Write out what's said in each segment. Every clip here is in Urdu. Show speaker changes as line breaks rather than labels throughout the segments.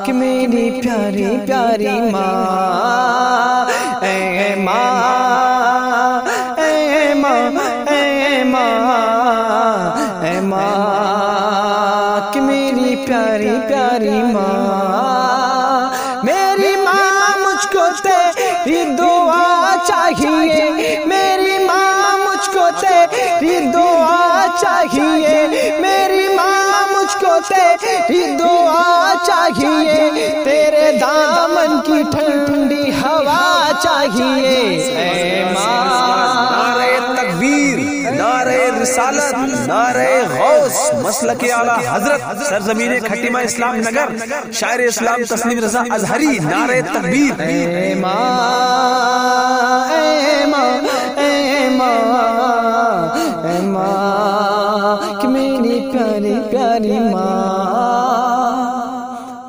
کہ میری پیاری پیاری ماں، اے ماں، اے ماں، اے ماں، اے ماں، کہ میری پیاری پیاری ماں، میری ماں مجھ کو تیری دعا چاہیے، میری ماں مجھ کو تیری دعا چاہیے، میری ماں مجھ کو تیری دعا چاہیے، تیرے دامن کی ٹھنڈی ہوا چاہیے، اے ماں۔
نعرہ تکبیر، نعرہ رسالت، نعرہ غوث، مسلک اعلیٰ حضرت، سرزمین کھٹیمہ اسلام نگر، شاعر اسلام تسلیم رضا ازہری، نعرہ تکبیر۔
اے ماں، اے ماں، اے ماں، اے ماں، کہ میری پیاری پیاری ماں۔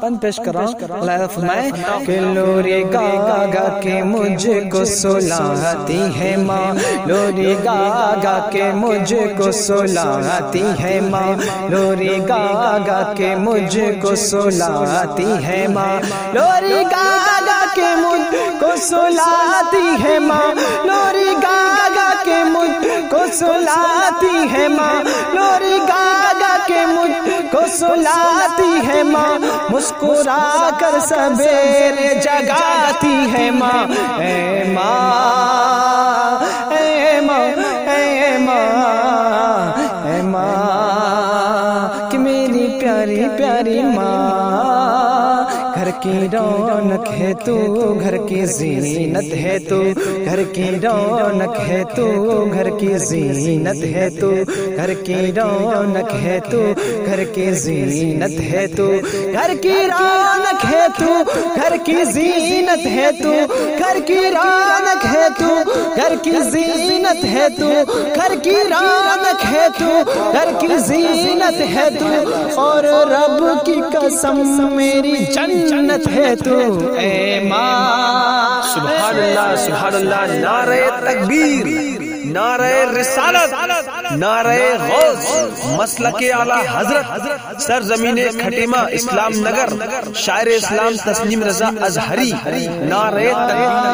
پند پیش کر رہا ہوں، اللہ فرمائے کہ لوری گا گا کے مجھ کو سلاتی ہے ماں، لوری گا گا کے مجھ کو سلاتی ہے ماں، لوری گا گا کے مجھ کو سلاتی ہے ماں، لوری گا گا کے مجھ کو سلاتی ہے ماں، لوری گا گا کے مجھ کو سلاتی ہے ماں، لوری گا گا کے مجھ کو سلاتی ہے ماں، مسکرا کر سبیرے جگاتی ہے ماں، اے ماں، اے ماں، اے ماں، اے ماں، کہ میری پیاری پیاری ماں، گھر کی رونق ہے تو، گھر کی زینت ہے تو، گھر کی رونق ہے تو، گھر کی زینت ہے تو، گھر کی رونق ہے تو، گھر کی زینت ہے تو، گھر کی رونق ہے تو، گھر کی زینت ہے تو، گھر کی رونق ہے تو، گھر کی زینت ہے تو، گھر کی رونق ہے تو، گھر کی زینت ہے تو، اور رب کی قسم میری جنت ہے تو، اے ماں۔
سبحان اللہ، سبحان اللہ، نعرہ تکبیر، نعرہ رسالت، نعرہ غوث، مسلک اعلیٰ حضرت، سرزمین کھٹیمہ اسلام نگر، شاعر اسلام تسلیم رضا ازہری، نعرہ تکبیر۔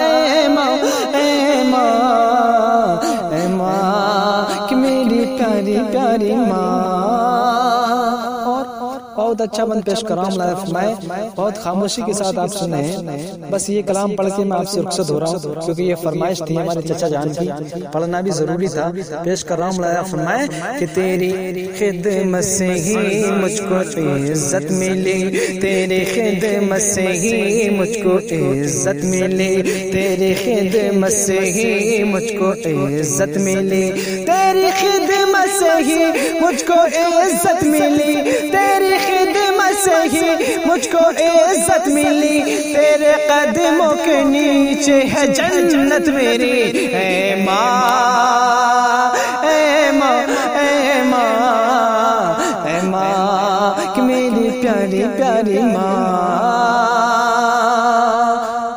اے ماں، اے ماں، اے ماں، کہ میری پیاری پیاری ماں۔ بہت اچھا بند پیش کر رہا ہوں، اللہ فرمائے بہت خاموشی کے ساتھ آپ سنیں، بس یہ کلام پڑھ کے میں آپ سے رخصت ہو رہا ہوں، کیونکہ یہ فرمائش تھی ہمارے چچا جان کی، پڑھنا بھی ضروری تھا۔ پیش کر رہا ہوں، اللہ فرمائے کہ تیری خدمت سے ہی مجھ کو عزت ملی، تیری خدمت سے ہی مجھ کو عزت ملی، تیری خدمت سے ہی مجھ کو عزت ملی، تیری خدمت سے ہی مجھ کو عزت ملی، تیری خدمت سے ہی مجھ کو عزت ملی، تیرے قدموں کے نیچے ہے جنت میری، اے ماں، اے ماں، اے ماں، اے ماں، کہ میری پیاری پیاری ماں۔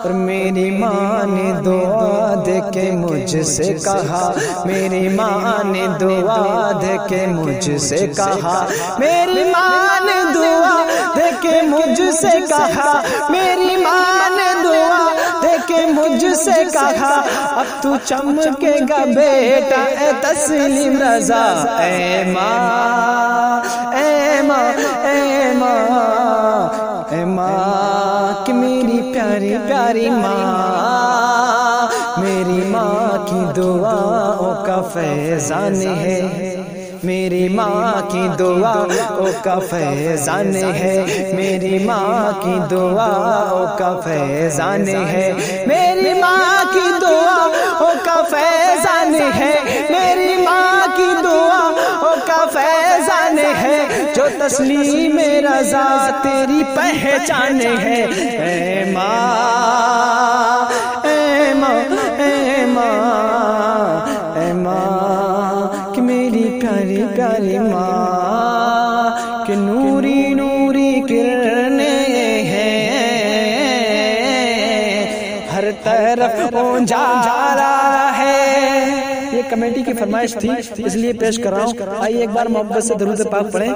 اور میری ماں نے دعا دے کے مجھ سے کہا، میری ماں نے دعا دے کے مجھ سے کہا، میری ماں نے دعا دے کے مجھ سے کہا، میری ماں نے دعا دے کے مجھ سے کہا، اب تو چمکے گا بیٹا اے تسلیم رضا، اے ماں، اے ماں، اے ماں، اے ماں، کہ میری پیاری پیاری ماں، میری ماں کی دعاؤں کا فیضان ہے، میری ماں کی دعاؤں کا فیضان ہے، میری ماں کی دعاؤں کا فیضان ہے، میری ماں کی دعاؤں کا فیضان ہے، میری ماں کی دعاؤں کا فیضان ہے، جو تسلیم رضا تیری پہچان ہے، اے ماں، اے ماں، اے ماں، اے ماں، کہ میری پیاری پیاری ماں، کہ نوری نوری کرنے ہیں ہر طرف اونچا رہا ہے۔ یہ کمیٹی کی فرمائش تھی اس لیے پیش کر رہا ہوں، آئیے ایک بار محبت سے درود پاک پڑھیں۔